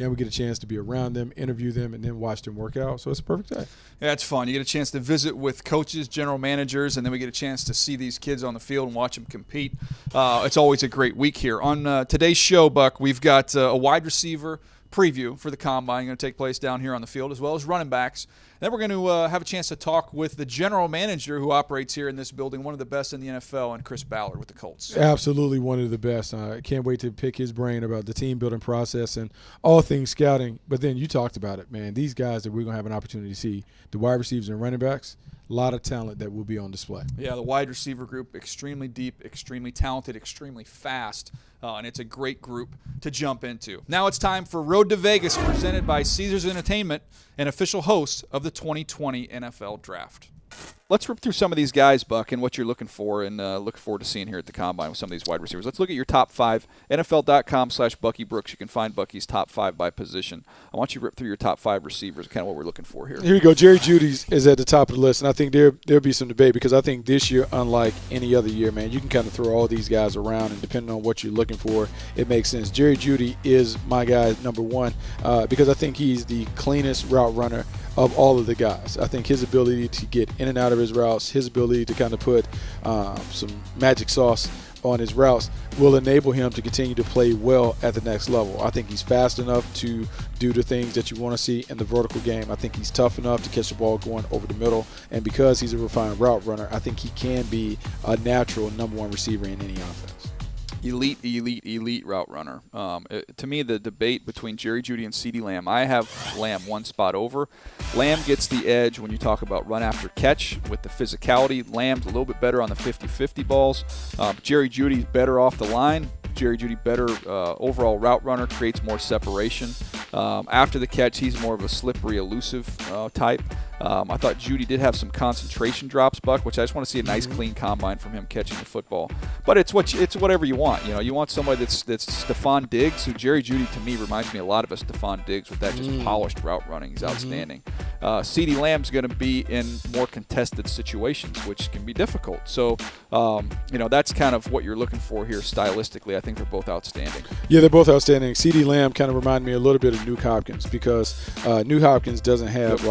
and we get a chance to be around them, interview them, and then watch them work out. So it's a perfect day. Yeah, it's fun. You get a chance to visit with coaches, general managers, and then we get a chance to see these kids on the field and watch them compete. It's always a great week here. On today's show, Buck, we've got a wide receiver preview for the Combine going to take place down here on the field, as well as running backs. Then we're going to have a chance to talk with the general manager who operates here in this building, one of the best in the NFL, and Chris Ballard with the Colts. Absolutely one of the best. I can't wait to pick his brain about the team-building process and all things scouting. But then you talked about it, man. These guys that we're going to have an opportunity to see, the wide receivers and running backs, a lot of talent that will be on display. Yeah, the wide receiver group, extremely deep, extremely talented, extremely fast, and it's a great group to jump into. Now it's time for Road to Vegas, presented by Caesars Entertainment, an official host of the 2020 NFL Draft. Let's rip through some of these guys, Buck, and what you're looking for and look forward to seeing here at the Combine with some of these wide receivers. Let's look at your top 5. NFL.com/Bucky Brooks. You can find Bucky's top 5 by position. I want you to rip through your top 5 receivers, kind of what we're looking for here. Here we go. Jerry Jeudy is at the top of the list, and I think there'll be some debate because I think this year, unlike any other year, man, you can kind of throw all these guys around, and depending on what you're looking for, it makes sense. Jerry Jeudy is my guy number 1 because I think he's the cleanest route runner of all of the guys. I think his ability to get in and out of his routes, his ability to kind of put some magic sauce on his routes will enable him to continue to play well at the next level. I think he's fast enough to do the things that you want to see in the vertical game. I think he's tough enough to catch the ball going over the middle. And because he's a refined route runner, I think he can be a natural number 1 receiver in any offense. Elite route runner. To me, the debate between Jerry Jeudy and CeeDee Lamb, I have Lamb one spot over. Lamb gets the edge when you talk about run after catch with the physicality. Lamb's a little bit better on the 50-50 balls. Jerry Jeudy's better off the line. Jerry Jeudy better overall route runner, creates more separation. After the catch, he's more of a slippery, elusive type. I thought Jeudy did have some concentration drops, Buck, which I just want to see a nice, clean combine from him catching the football. But it's whatever you want. You know, you want somebody that's Stephon Diggs, who Jerry Jeudy to me reminds me a lot of a Stephon Diggs with that just polished route running. He's outstanding. CeeDee Lamb's going to be in more contested situations, which can be difficult. So, that's kind of what you're looking for here stylistically. I think they're both outstanding. Yeah, they're both outstanding. CeeDee Lamb kind of reminded me a little bit of Nuke Hopkins because Nuke Hopkins doesn't have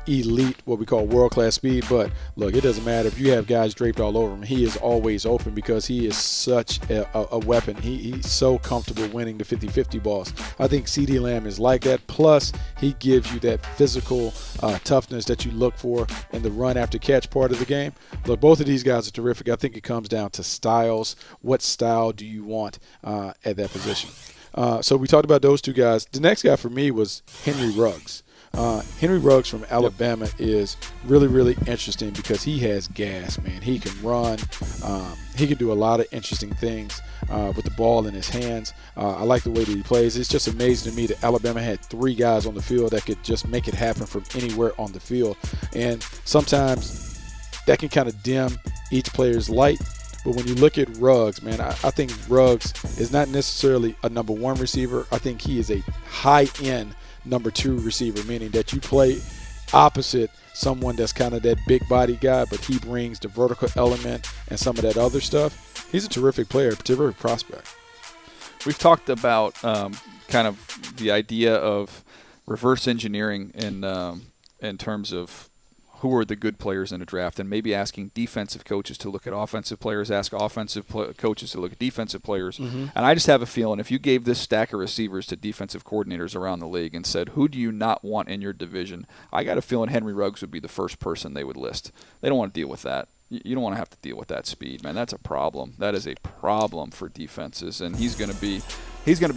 elite, what we call world-class speed, but look, it doesn't matter if you have guys draped all over him. He is always open because he is such a weapon. He's so comfortable winning the 50-50 balls. I think CeeDee Lamb is like that, plus he gives you that physical toughness that you look for in the run after catch part of the game. Look, both of these guys are terrific. I think it comes down to styles. What style do you want at that position? So we talked about those two guys. The next guy for me was Henry Ruggs. Henry Ruggs from Alabama is really, really interesting because he has gas, man. He can run. He can do a lot of interesting things with the ball in his hands. I like the way that he plays. It's just amazing to me that Alabama had 3 guys on the field that could just make it happen from anywhere on the field. And sometimes that can kind of dim each player's light. But when you look at Ruggs, man, I think Ruggs is not necessarily a number 1 receiver. I think he is a high-end number 2 receiver, meaning that you play opposite someone that's kind of that big body guy, but he brings the vertical element and some of that other stuff. He's a terrific player, terrific prospect. We've talked about kind of the idea of reverse engineering in terms of who are the good players in a draft, and maybe asking defensive coaches to look at offensive players, ask offensive coaches to look at defensive players. And I just have a feeling if you gave this stack of receivers to defensive coordinators around the league and said, who do you not want in your division, I got a feeling Henry Ruggs would be the first person they would list. They don't want to deal with that. You don't want to have to deal with that speed, man. That's a problem. That is a problem for defenses, and he's going to be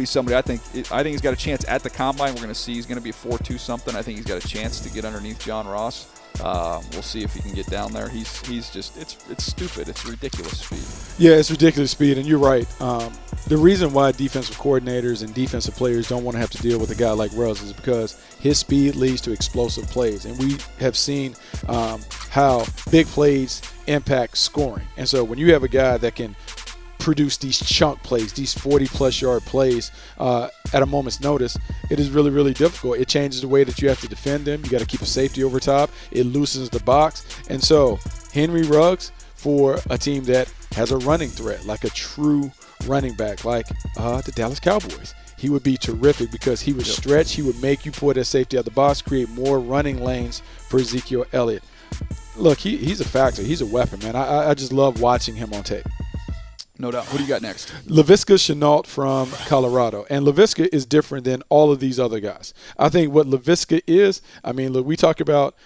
somebody. I think he's got a chance at the Combine. We're going to see he's going to be 4.2 something. I think he's got a chance to get underneath John Ross. We'll see if he can get down there. He's just it's stupid. It's ridiculous speed. Yeah, it's ridiculous speed, and you're right. The reason why defensive coordinators and defensive players don't want to have to deal with a guy like Ruggs is because his speed leads to explosive plays, and we have seen how big plays impact scoring. And so when you have a guy that can produce these chunk plays, these 40-plus yard plays at a moment's notice, it is really, really difficult. It changes the way that you have to defend them. You got to keep a safety over top. It loosens the box. And so Henry Ruggs, for a team that has a running threat, like a true running back, like the Dallas Cowboys, he would be terrific because he would stretch, he would make you pull that safety out of the box, create more running lanes for Ezekiel Elliott. Look, he's a factor. He's a weapon, man. I just love watching him on tape. No doubt. Who do you got next? Laviska Shenault from Colorado. And Laviska is different than all of these other guys. I think what Laviska is, I mean, look, we talk about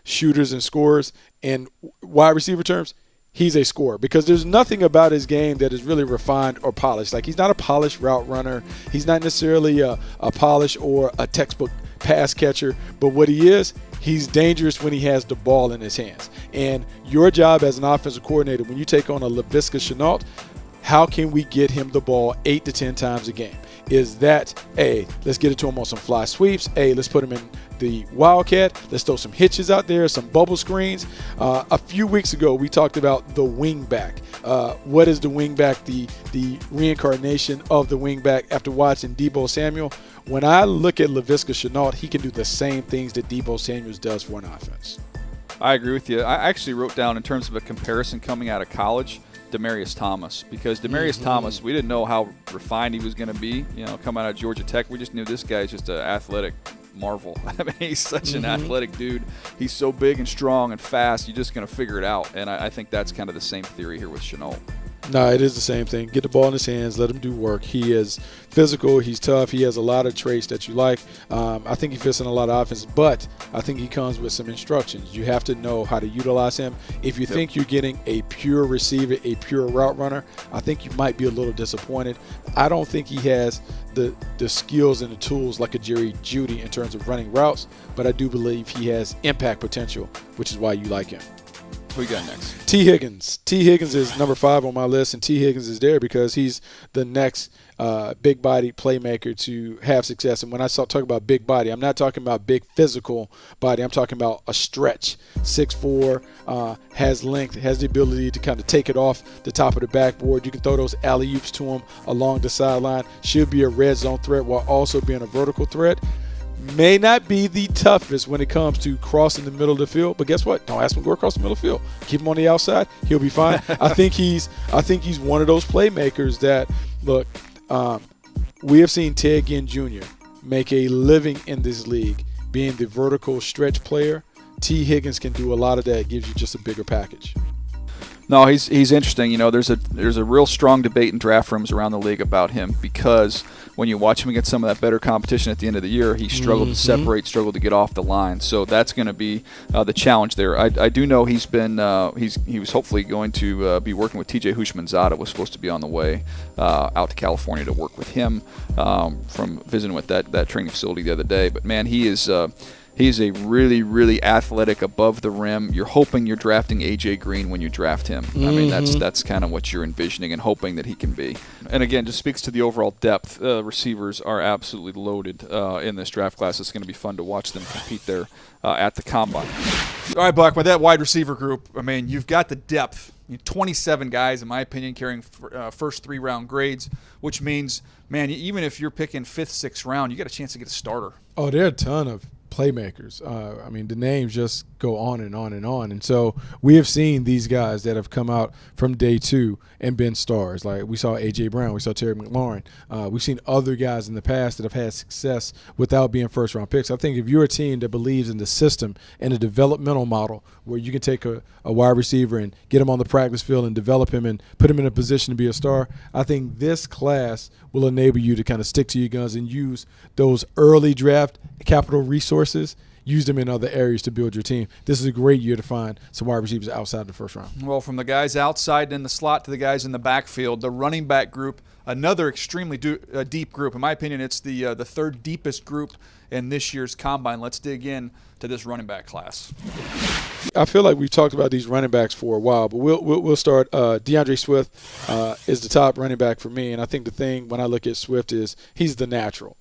shooters and scorers in wide receiver terms. He's a scorer because there's nothing about his game that is really refined or polished. Like, he's not a polished route runner. He's not necessarily a polished or a textbook pass catcher. But what he is, he's dangerous when he has the ball in his hands. And your job as an offensive coordinator, when you take on a Laviska Shenault, how can we get him the ball 8 to 10 times a game? Is that, A, let's get it to him on some fly sweeps. A, let's put him in the Wildcat. Let's throw some hitches out there, some bubble screens. A few weeks ago, we talked about the wingback. What is the wingback? The reincarnation of the wingback after watching Deebo Samuel. When I look at Laviska Shenault, he can do the same things that Deebo Samuel does for an offense. I agree with you. I actually wrote down, in terms of a comparison coming out of college, Demaryius Thomas, because Demaryius Thomas, we didn't know how refined he was going to be, coming out of Georgia Tech. We just knew this guy is just an athletic marvel. I mean, he's such an athletic dude. He's so big and strong and fast. You're just going to figure it out. And I think that's kind of the same theory here with Shenault. No, it is the same thing. Get the ball in his hands, let him do work. He is physical, he's tough, he has a lot of traits that you like. I think he fits in a lot of offense, but I think he comes with some instructions. You have to know how to utilize him. If you think you're getting a pure receiver, a pure route runner, I think you might be a little disappointed. I don't think he has the skills and the tools like a Jerry Jeudy in terms of running routes, but I do believe he has impact potential, which is why you like him. Who we got next? T. Higgins. T. Higgins is number 5 on my list, and T. Higgins is there because he's the next big-bodied playmaker to have success. And when I talk about big body, I'm not talking about big physical body. I'm talking about a stretch. 6'4", has length, has the ability to kind of take it off the top of the backboard. You can throw those alley-oops to him along the sideline. Should be a red zone threat while also being a vertical threat. May not be the toughest when it comes to crossing the middle of the field, but guess what? Don't ask him to go across the middle of the field. Keep him on the outside. He'll be fine. I think he's one of those playmakers that, look, we have seen Ted Ginn Jr. make a living in this league being the vertical stretch player. T. Higgins can do a lot of that. It gives you just a bigger package. No, he's interesting. There's a real strong debate in draft rooms around the league about him because when you watch him against some of that better competition at the end of the year, he struggled to separate, struggled to get off the line. So that's going to be the challenge there. I do know he was hopefully going to be working with T.J. Houshmandzadeh, was supposed to be on the way out to California to work with him from visiting with that training facility the other day. But man, he's a really, really athletic, above the rim. You're hoping you're drafting A.J. Green when you draft him. I mean, that's kind of what you're envisioning and hoping that he can be. And again, just speaks to the overall depth. Receivers are absolutely loaded in this draft class. It's going to be fun to watch them compete there at the Combine. All right, Buck, with that wide receiver group, I mean, you've got the depth. 27 guys, in my opinion, carrying first 3-round grades, which means, man, even if you're picking 5th, 6th round, you got a chance to get a starter. Oh, there are a ton of playmakers. I mean, the names just go on and on and on. And so we have seen these guys that have come out from day 2 and been stars. Like we saw A.J. Brown, we saw Terry McLaurin. We've seen other guys in the past that have had success without being first-round picks. I think if you're a team that believes in the system and a developmental model where you can take a wide receiver and get him on the practice field and develop him and put him in a position to be a star, I think this class will enable you to kind of stick to your guns and use those early draft capital resources, use them in other areas to build your team. This is a great year to find some wide receivers outside the first round. Well, from the guys outside in the slot to the guys in the backfield, the running back group, another extremely deep group. In my opinion, it's the third deepest group in this year's Combine. Let's dig in to this running back class. I feel like we've talked about these running backs for a while, but we'll start. DeAndre Swift is the top running back for me, and I think the thing when I look at Swift is he's the natural.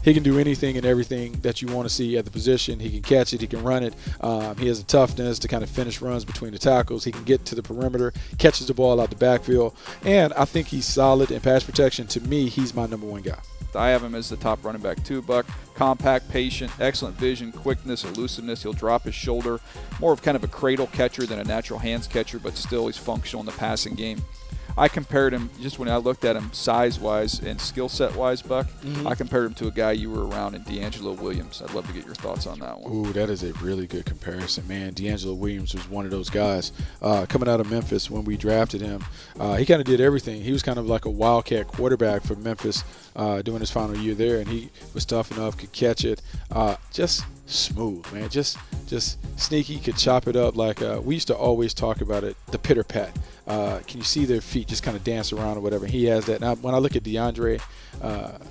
He can do anything and everything that you want to see at the position. He can catch it. He can run it. He has a toughness to kind of finish runs between the tackles. He can get to the perimeter, catches the ball out the backfield, and I think he's solid in pass protection. To me, he's my number 1 guy. I have him as the top running back too, Buck. Compact, patient, excellent vision, quickness, elusiveness. He'll drop his shoulder. More of kind of a cradle catcher than a natural hands catcher, but still he's functional in the passing game. I compared him, just when I looked at him size-wise and skill set-wise, Buck, I compared him to a guy you were around in D'Angelo Williams. I'd love to get your thoughts on that one. Ooh, that is a really good comparison, man. D'Angelo Williams was one of those guys coming out of Memphis when we drafted him. He kind of did everything. He was kind of like a wildcat quarterback for Memphis during his final year there, and he was tough enough, could catch it, just smooth, man, just sneaky, could chop it up like we used to always talk about it, the pitter pat. Can you see their feet just kind of dance around or whatever? He has that. Now, when I look at DeAndre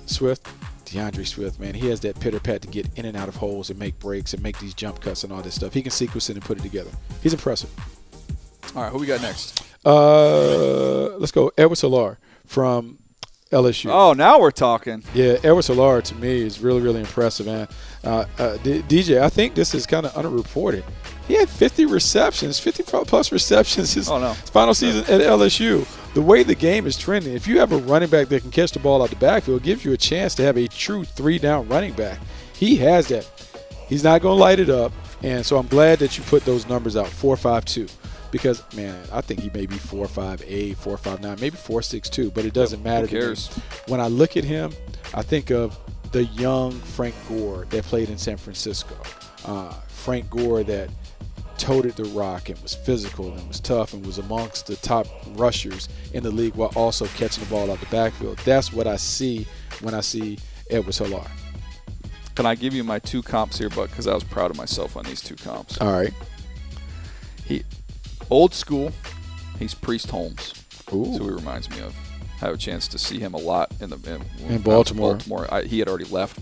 Swift, man, he has that pitter pat to get in and out of holes and make breaks and make these jump cuts and all this stuff. He can sequence it and put it together. He's impressive. All right, who we got next? Let's go Edward Salar from LSU. Oh, now we're talking. Yeah, Edward Salar to me is really, really impressive, man. DJ, I think this is kind of underreported. He had 50 receptions, 50-plus receptions his final season at LSU. The way the game is trending, if you have a running back that can catch the ball out the backfield, it gives you a chance to have a true three-down running back. He has that. He's not going to light it up, and so I'm glad that you put those numbers out, 4.52. Because, man, I think he may be 4.58, 4.59, maybe 4.62, but it doesn't matter to me. When I look at him, I think of the young Frank Gore that played in San Francisco. Frank Gore that toted the rock and was physical and was tough and was amongst the top rushers in the league while also catching the ball out the backfield. That's what I see when I see Edward Salar. Can I give you my two comps here, Buck, because I was proud of myself on these two comps. All right. Old school, he's Priest Holmes. Ooh. That's who he reminds me of. I have a chance to see him a lot in Baltimore. He had already left,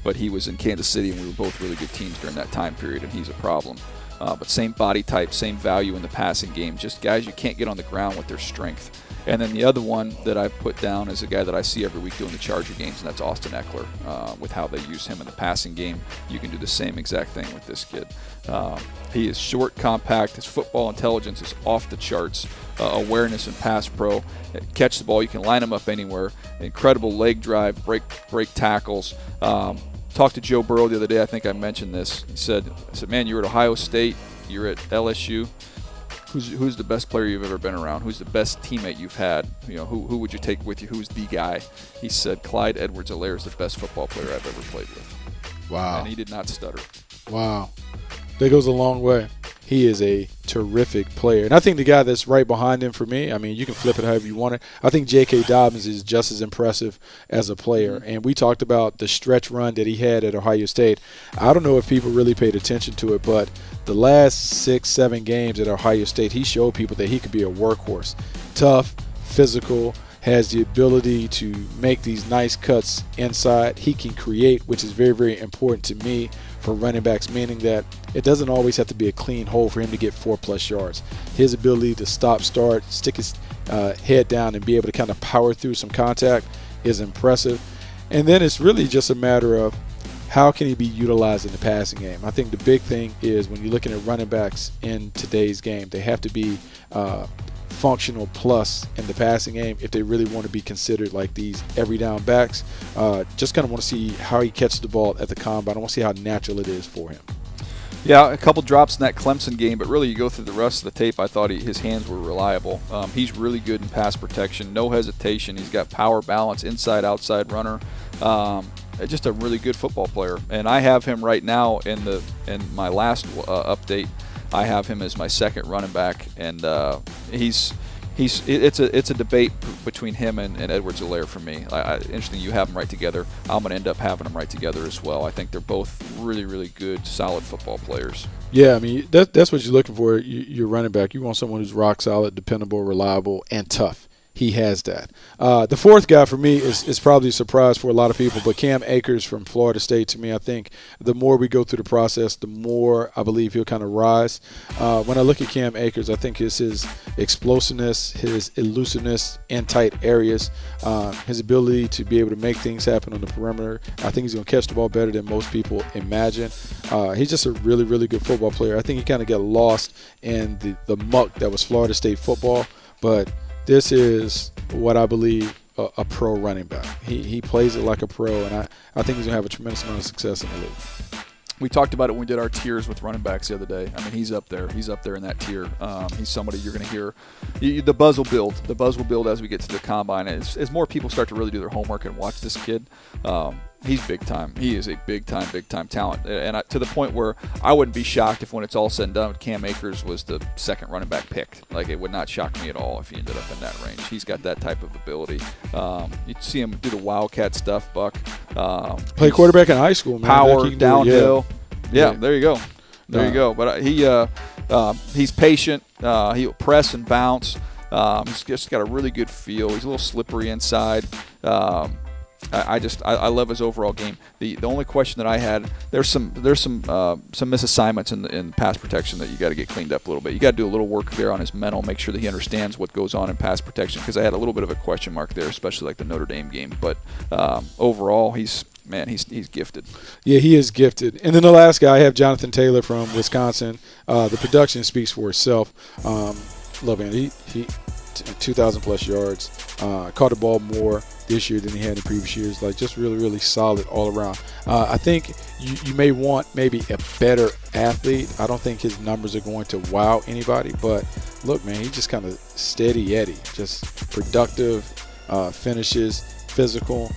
but he was in Kansas City, and we were both really good teams during that time period, and he's a problem. But same body type, same value in the passing game, just guys you can't get on the ground with their strength. And then the other one that I put down is a guy that I see every week doing the Charger games, and that's Austin Eckler. With how they use him in the passing game, you can do the same exact thing with this kid. He is short, compact. His football intelligence is off the charts. Awareness and pass pro. Catch the ball. You can line him up anywhere. Incredible leg drive, break tackles. Talked to Joe Burrow the other day. I think I mentioned this. He said, man, you're at Ohio State. You're at LSU. Who's the best player you've ever been around? Who's the best teammate you've had? You know, who would you take with you? Who's the guy? He said Clyde Edwards-Helaire is the best football player I've ever played with. Wow. And he did not stutter. Wow. That goes a long way. He is a terrific player. And I think the guy that's right behind him for me, I mean, you can flip it however you want it. I think J.K. Dobbins is just as impressive as a player. And we talked about the stretch run that he had at Ohio State. I don't know if people really paid attention to it, but the last 6-7 games at Ohio State, he showed people that he could be a workhorse. Tough, physical, has the ability to make these nice cuts inside. He can create, which is very, very important to me for running backs, meaning that it doesn't always have to be a clean hole for him to get 4+ yards. His ability to stop, start, stick his head down and be able to kind of power through some contact is impressive. And then it's really just a matter of how can he be utilized in the passing game. I think the big thing is when you're looking at running backs in today's game, they have to be functional plus in the passing game if they really want to be considered like these every down backs. Just kind of want to see how he catches the ball at the combine. I want to see how natural it is for him. Yeah, a couple drops in that Clemson game, but really you go through the rest of the tape, I thought his hands were reliable. He's really good in pass protection, no hesitation. He's got power, balance, inside, outside runner. Just a really good football player. And I have him right now in my last update. I have him as my second running back, and it's a debate between him and Edwards-Helaire for me. Interesting you have them right together. I'm going to end up having them right together as well. I think they're both really, really good, solid football players. Yeah, I mean, that's what you're looking for. You're running back. You want someone who's rock solid, dependable, reliable, and tough. He has that. The fourth guy for me is probably a surprise for a lot of people, but Cam Akers from Florida State, to me, I think the more we go through the process, the more I believe he'll kind of rise. When I look at Cam Akers, I think it's his explosiveness, his elusiveness in tight areas, his ability to be able to make things happen on the perimeter. I think he's going to catch the ball better than most people imagine. He's just a really, really good football player. I think he kind of got lost in the muck that was Florida State football, but this is what I believe a pro running back. He plays it like a pro, and I think he's going to have a tremendous amount of success in the league. We talked about it when we did our tiers with running backs the other day. I mean, he's up there. He's up there in that tier. He's somebody you're going to hear. The buzz will build. The buzz will build as we get to the combine. As more people start to really do their homework and watch this kid, he's big time. He is a big time talent. And to the point where I wouldn't be shocked if when it's all said and done, Cam Akers was the second running back picked. Like, it would not shock me at all if he ended up in that range. He's got that type of ability. You see him do the Wildcat stuff, Buck. Play quarterback in high school, man. Power, downhill. Yeah, there you go. There you go. But he's patient. He'll press and bounce. He's just got a really good feel. He's a little slippery inside. I love his overall game. The only question that I had, there's some misassignments in pass protection that you got to get cleaned up a little bit. You got to do a little work there on his mental, make sure that he understands what goes on in pass protection, because I had a little bit of a question mark there, especially like the Notre Dame game. But overall, he's gifted. Yeah, he is gifted. And then the last guy, I have Jonathan Taylor from Wisconsin. The production speaks for itself. Love him. He 2,000 plus yards. Caught the ball more this year than he had in previous years. Like, just really, really solid all around. I think you may want maybe a better athlete. I don't think his numbers are going to wow anybody. But look, man, he's just kind of steady Eddie. Just productive, finishes, physical.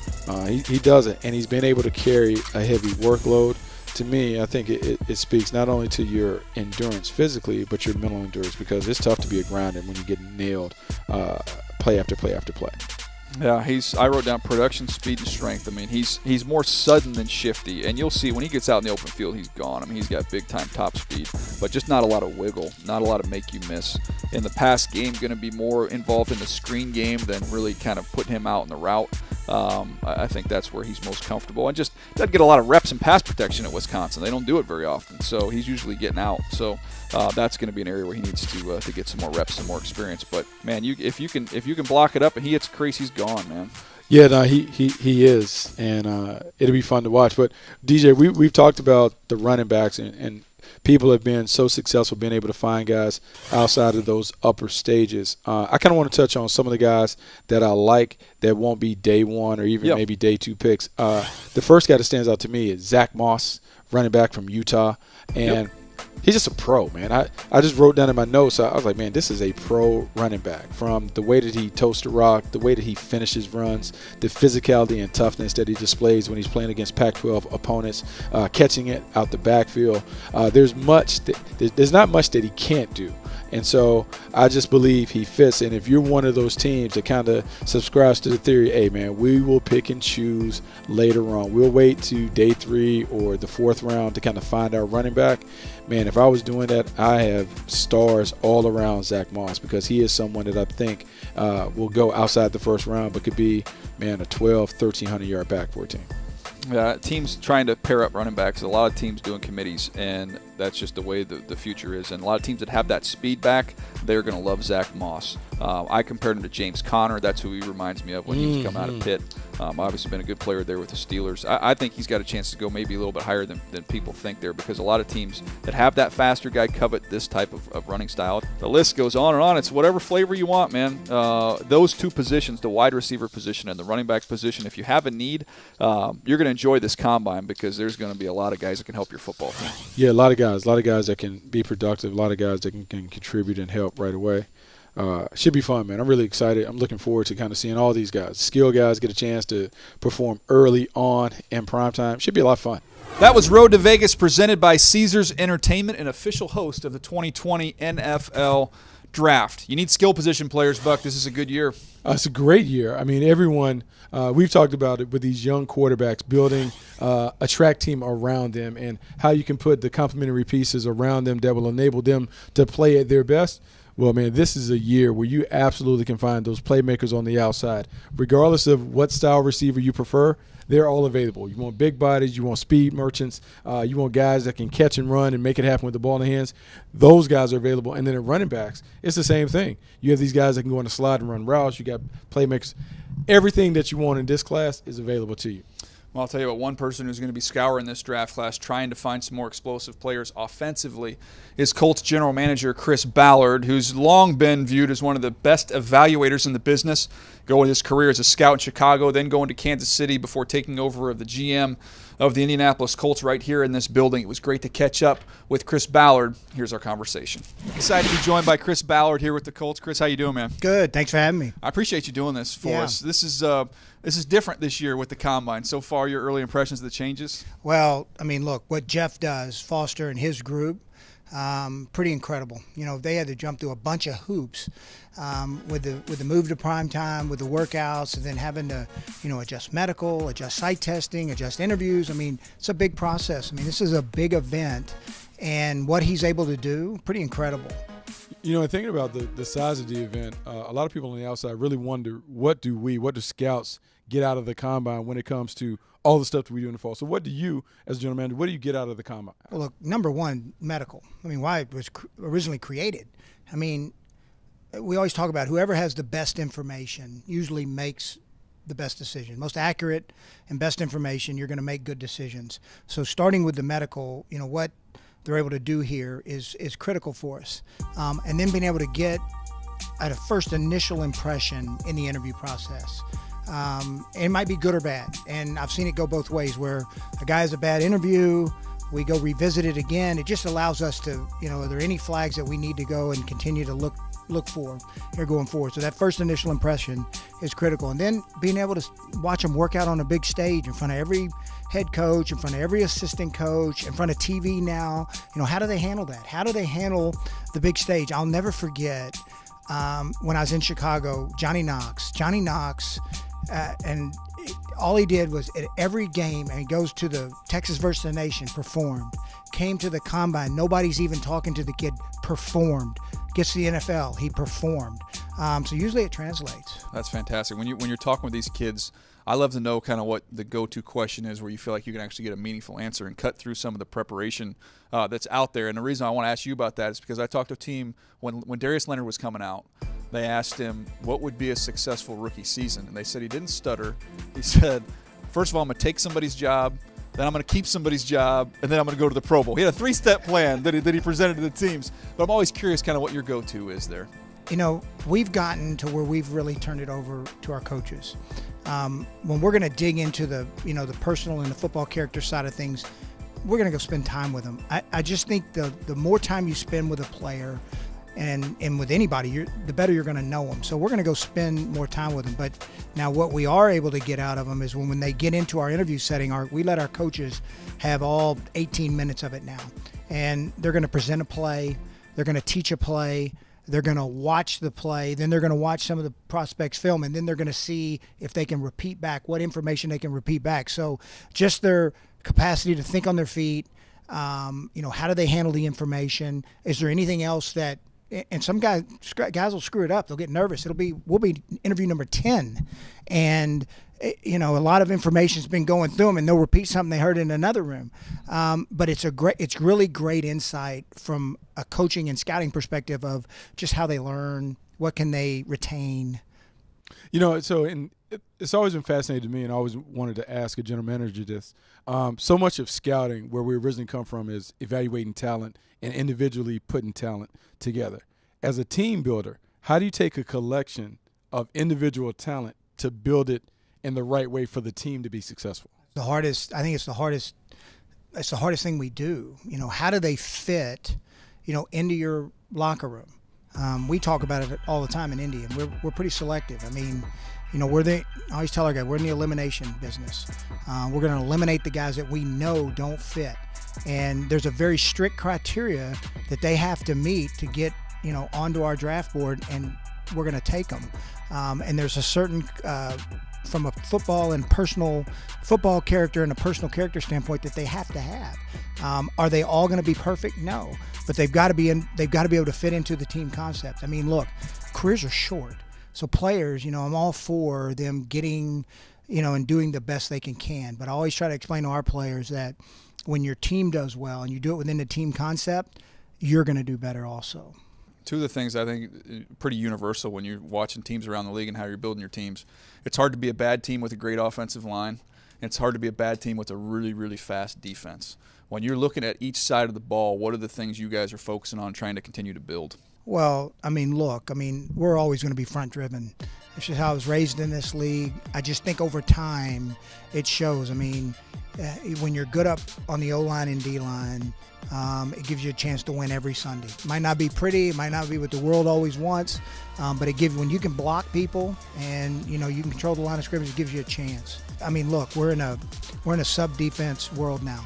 He does it, and he's been able to carry a heavy workload. To me, I think it speaks not only to your endurance physically, but your mental endurance, because it's tough to be a grounder when you get nailed play after play after play. Yeah, I wrote down production, speed, and strength. I mean, he's more sudden than shifty, and you'll see when he gets out in the open field, he's gone. I mean, he's got big-time top speed, but just not a lot of wiggle, not a lot of make you miss. In the pass game, going to be more involved in the screen game than really kind of putting him out in the route. I think that's where he's most comfortable, and just doesn't get a lot of reps in pass protection at Wisconsin. They don't do it very often, so he's usually getting out. So that's going to be an area where he needs to get some more reps, some more experience. But man, if you can block it up and he hits crease, he's gone, man. Yeah, no, he is, and it'll be fun to watch. But DJ, we've talked about the running backs, and people have been so successful being able to find guys outside of those upper stages. I kind of want to touch on some of the guys that I like that won't be day one or even maybe day two picks. The first guy that stands out to me is Zach Moss, running back from Utah, and he's just a pro, man. I just wrote down in my notes, I was like, man, this is a pro running back. From the way that he toasts the rock, the way that he finishes runs, the physicality and toughness that he displays when he's playing against Pac-12 opponents, catching it out the backfield. There's not much that he can't do. And so I just believe he fits. And if you're one of those teams that kind of subscribes to the theory, hey, man, we will pick and choose later on. We'll wait to day 3 or the 4th round to kind of find our running back. Man, if I was doing that, I have stars all around Zach Moss, because he is someone that I think will go outside the first round but could be, man, a 1,300-yard back for a team. Teams trying to pair up running backs. A lot of teams doing committees, and that's just the way the future is. And a lot of teams that have that speed back, they're going to love Zach Moss. I compared him to James Conner. That's who he reminds me of when he was coming out of Pitt. Obviously been a good player there with the Steelers. I think he's got a chance to go maybe a little bit higher than people think there, because a lot of teams that have that faster guy covet this type of running style. The list goes on and on. It's whatever flavor you want, man. Those two positions, the wide receiver position and the running back position, if you have a need, you're going to enjoy this combine, because there's going to be a lot of guys that can help your football team. Yeah, a lot of guys that can be productive, a lot of guys that can contribute and help right away. Should be fun, man. I'm really excited. I'm looking forward to kind of seeing all these guys. Skill guys get a chance to perform early on in primetime. Should be a lot of fun. That was Road to Vegas, presented by Caesars Entertainment, an official host of the 2020 NFL Draft. You need skill position players, Buck. This is a good year. It's a great year. I mean, everyone, we've talked about it with these young quarterbacks, building a track team around them and how you can put the complementary pieces around them that will enable them to play at their best. Well, man, this is a year where you absolutely can find those playmakers on the outside. Regardless of what style receiver you prefer, they're all available. You want big bodies, you want speed merchants, you want guys that can catch and run and make it happen with the ball in their hands. Those guys are available. And then at running backs, it's the same thing. You have these guys that can go on the slide and run routes. You got playmakers. Everything that you want in this class is available to you. Well, I'll tell you what, one person who's going to be scouring this draft class, trying to find some more explosive players offensively, is Colts general manager Chris Ballard, who's long been viewed as one of the best evaluators in the business, going his career as a scout in Chicago, then going to Kansas City before taking over of the GM of the Indianapolis Colts right here in this building. It was great to catch up with Chris Ballard. Here's our conversation. Excited to be joined by Chris Ballard here with the Colts. Chris, how you doing, man? Good. Thanks for having me. I appreciate you doing this for us. This is different this year with the Combine. So far, your early impressions of the changes? Well, I mean, look, what Jeff does, Foster and his group, pretty incredible. You know, they had to jump through a bunch of hoops with the move to prime time, with the workouts, and then having to, adjust medical, adjust site testing, adjust interviews. I mean, it's a big process. I mean, this is a big event, and what he's able to do, pretty incredible. Thinking about the size of the event, a lot of people on the outside really wonder, what do scouts get out of the Combine when it comes to all the stuff that we do in the fall? So what do you, as a general manager, what do you get out of the Combine? Well, look, number one, medical. I mean, why it was originally created. I mean, we always talk about whoever has the best information usually makes the best decision. Most accurate and best information, you're going to make good decisions. So starting with the medical, what they're able to do here is critical for us. And then being able to get at a first initial impression in the interview process. It might be good or bad, and I've seen it go both ways, where a guy has a bad interview, we go revisit it again. It just allows us to, are there any flags that we need to go and continue to look for here going forward? So that first initial impression is critical. And then being able to watch them work out on a big stage in front of every head coach, in front of every assistant coach, in front of TV now. How do they handle that? How do they handle the big stage? I'll never forget when I was in Chicago, Johnny Knox, and all he did was at every game, and he goes to the Texas versus the Nation, performed, came to the Combine, nobody's even talking to the kid, performed, gets to the NFL, he performed. So usually it translates. That's fantastic. When you're talking with these kids, I love to know kind of what the go-to question is, where you feel like you can actually get a meaningful answer and cut through some of the preparation that's out there. And the reason I want to ask you about that is because I talked to a team when Darius Leonard was coming out. They asked him what would be a successful rookie season, and they said he didn't stutter. He said, first of all, I'm going to take somebody's job, then I'm going to keep somebody's job, and then I'm going to go to the Pro Bowl. He had a 3-step plan that he presented to the teams. But I'm always curious kind of what your go-to is there. We've gotten to where we've really turned it over to our coaches. When we're going to dig into the personal and the football character side of things, we're going to go spend time with them. I just think the more time you spend with a player and with anybody, the better you're going to know them. So we're going to go spend more time with them. But now what we are able to get out of them is when they get into our interview setting, we let our coaches have all 18 minutes of it now. And they're going to present a play. They're going to teach a play. They're going to watch the play, then they're going to watch some of the prospects' film, and then they're going to see if they can repeat back, what information they can repeat back. So just their capacity to think on their feet, how do they handle the information? Is there anything else that – and some guys will screw it up. They'll get nervous. We'll be interview number 10, and – a lot of information's been going through them, and they'll repeat something they heard in another room. But it's really great insight from a coaching and scouting perspective of just how they learn, what can they retain. It's always been fascinating to me, and I always wanted to ask a general manager this. So much of scouting, where we originally come from, is evaluating talent and individually putting talent together. As a team builder, how do you take a collection of individual talent to build it in the right way for the team to be successful? I think it's the hardest thing we do. How do they fit, into your locker room? We talk about it all the time in Indy, and we're pretty selective. I mean, I always tell our guys, we're in the elimination business. We're going to eliminate the guys that we know don't fit. And there's a very strict criteria that they have to meet to get, onto our draft board, and we're going to take them. And there's a certain from a football character and a personal character standpoint that they have to have. Are they all going to be perfect? No, but they've got to be able to fit into the team concept. I mean, look, careers are short, so players, I'm all for them getting, and doing the best they can. But I always try to explain to our players that when your team does well and you do it within the team concept, you're going to do better also. Two of the things I think pretty universal when you're watching teams around the league and how you're building your teams, it's hard to be a bad team with a great offensive line. And it's hard to be a bad team with a really, really fast defense. When you're looking at each side of the ball, what are the things you guys are focusing on trying to continue to build? Well, we're always going to be front-driven. It's just how I was raised in this league. I just think over time it shows. when you're good up on the O-line and D-line, it gives you a chance to win every Sunday. It might not be pretty, it might not be what the world always wants, but it gives, when you can block people and you can control the line of scrimmage, it gives you a chance. I mean, look, we're in a sub-defense world now,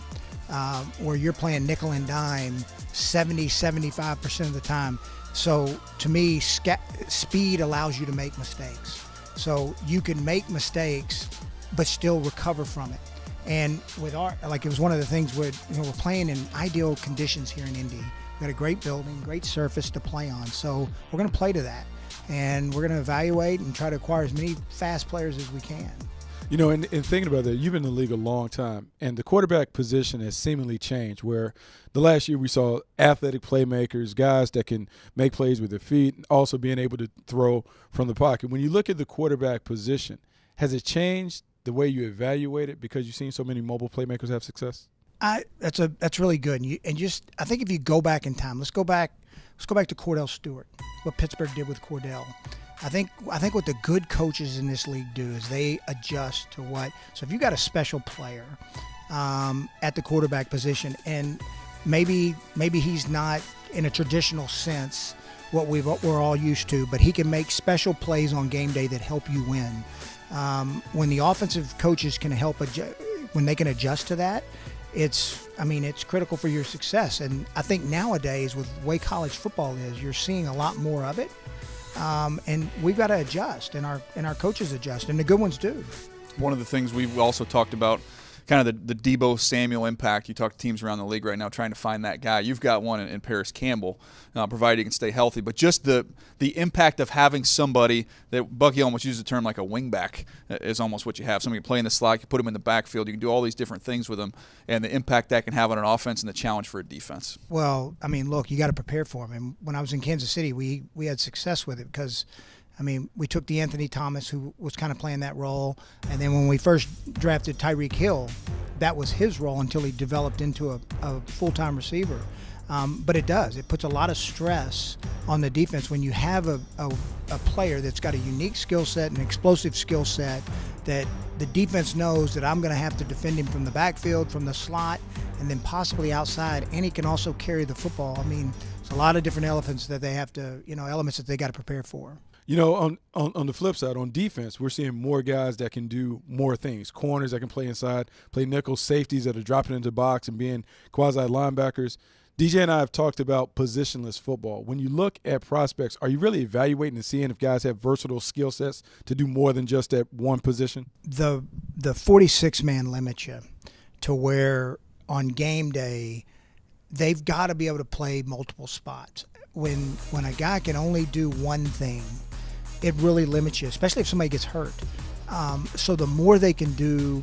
where you're playing nickel and dime 75% of the time. So to me, speed allows you to make mistakes. So you can make mistakes, but still recover from it. And with it was one of the things where we're playing in ideal conditions here in Indy. We've got a great building, great surface to play on. So we're going to play to that, and we're going to evaluate and try to acquire as many fast players as we can. And thinking about that, you've been in the league a long time, and the quarterback position has seemingly changed, where the last year we saw athletic playmakers, guys that can make plays with their feet, and also being able to throw from the pocket. When you look at the quarterback position, has it changed the way you evaluate it because you've seen so many mobile playmakers have success? That's really good. I think if you go back in time, let's go back to Cordell Stewart, what Pittsburgh did with Cordell. I think what the good coaches in this league do is they adjust to what. So if you got a special player at the quarterback position, and maybe he's not in a traditional sense what we're all used to, but he can make special plays on game day that help you win. When the offensive coaches can help when they can adjust to that, it's critical for your success. And I think nowadays, with the way college football is, you're seeing a lot more of it. And we've got to adjust, and our coaches adjust, and the good ones do. One of the things we've also talked about, kind of the Deebo Samuel impact. You talk to teams around the league right now trying to find that guy. You've got one in Paris Campbell, provided he can stay healthy. But just the impact of having somebody that Bucky almost used the term like a wingback is almost what you have. Somebody can play in the slot, you put him in the backfield, you can do all these different things with him, and the impact that can have on an offense and the challenge for a defense. Well, look, you got to prepare for him. And when I was in Kansas City, we had success with it because we took Anthony Thomas, who was kind of playing that role, and then when we first drafted Tyreek Hill, that was his role until he developed into a full-time receiver. But it puts a lot of stress on the defense when you have a player that's got a unique skill set, an explosive skill set, that the defense knows that I'm going to have to defend him from the backfield, from the slot, and then possibly outside, and he can also carry the football. There's a lot of different elements that they have to, elements that they got to prepare for. On the flip side, on defense, we're seeing more guys that can do more things. Corners that can play inside, play nickel, safeties that are dropping into the box and being quasi-linebackers. DJ and I have talked about positionless football. When you look at prospects, are you really evaluating and seeing if guys have versatile skill sets to do more than just at one position? The 46-man limits you to where on game day they've got to be able to play multiple spots. When a guy can only do one thing, it really limits you, especially if somebody gets hurt. So the more they can do,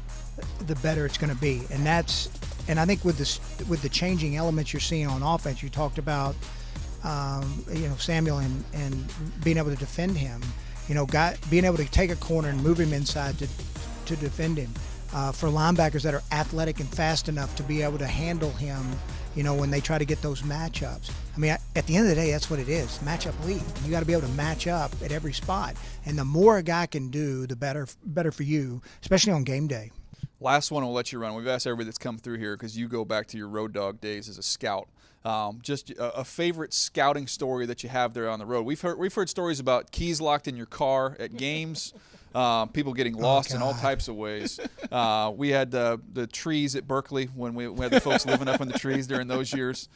the better it's going to be. And I think with the changing elements you're seeing on offense, you talked about Samuel and being able to defend him. Being able to take a corner and move him inside to defend him. For linebackers that are athletic and fast enough to be able to handle him, when they try to get those matchups. At the end of the day, that's what it is, matchup league. You got to be able to match up at every spot. And the more a guy can do, the better for you, especially on game day. Last one, I'll let you run. We've asked everybody that's come through here because you go back to your road dog days as a scout. Just a favorite scouting story that you have there on the road. We've heard stories about keys locked in your car at games, people getting lost in all types of ways. We had the trees at Berkeley when we had the folks living up in the trees during those years.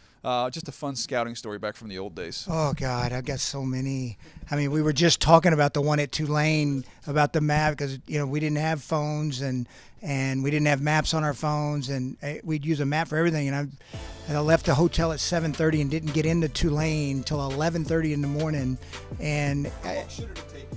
Just a fun scouting story back from the old days. Oh, God, I've got so many. We were just talking about the one at Tulane, about the map, because, we didn't have phones and we didn't have maps on our phones, and we'd use a map for everything. And I left the hotel at 7:30 and didn't get into Tulane until 11:30 in the morning. And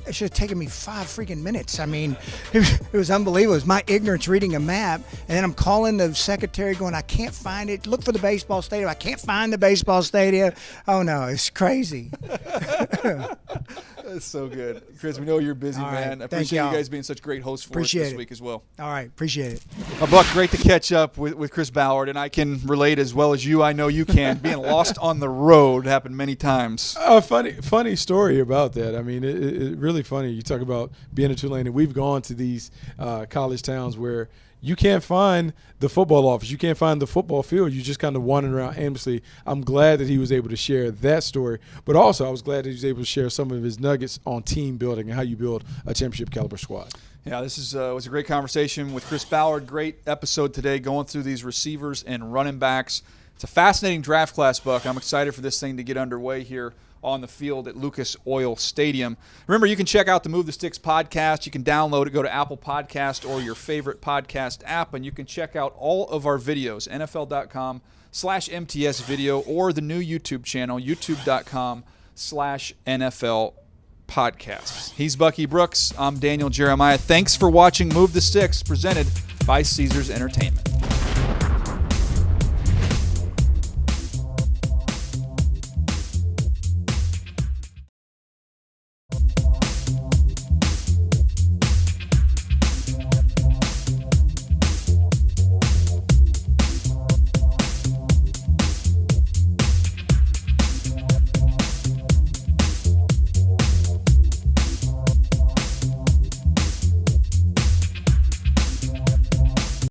it should have taken me 5 freaking minutes. It was unbelievable. It was my ignorance reading a map, and then I'm calling the secretary going, I can't find it. Look for the baseball stadium. I can't find the baseball stadium. Oh, no, it's crazy. That's so good. Chris, we know you're busy, man. I appreciate you guys being such great hosts for us this week as well. All right, appreciate it. Buck, great to catch up with Chris Ballard, and I can relate as well as you. I know you can. Being lost on the road happened many times. Funny story about that. It really funny. You talk about being in Tulane, and we've gone to these college towns where you can't find the football office. You can't find the football field. You're just kind of wandering around aimlessly. I'm glad that he was able to share that story, but also I was glad that he was able to share some of his nuggets on team building and how you build a championship caliber squad. Yeah, this was a great conversation with Chris Ballard. Great episode today going through these receivers and running backs. It's a fascinating draft class, Buck. I'm excited for this thing to get underway here on the field at Lucas Oil Stadium. Remember, you can check out the Move the Sticks podcast. You can download it, go to Apple Podcast or your favorite podcast app, and you can check out all of our videos, NFL.com/MTS video, or the new YouTube channel, YouTube.com/NFL podcasts. He's Bucky Brooks. I'm Daniel Jeremiah. Thanks for watching Move the Sticks, presented by Caesars Entertainment.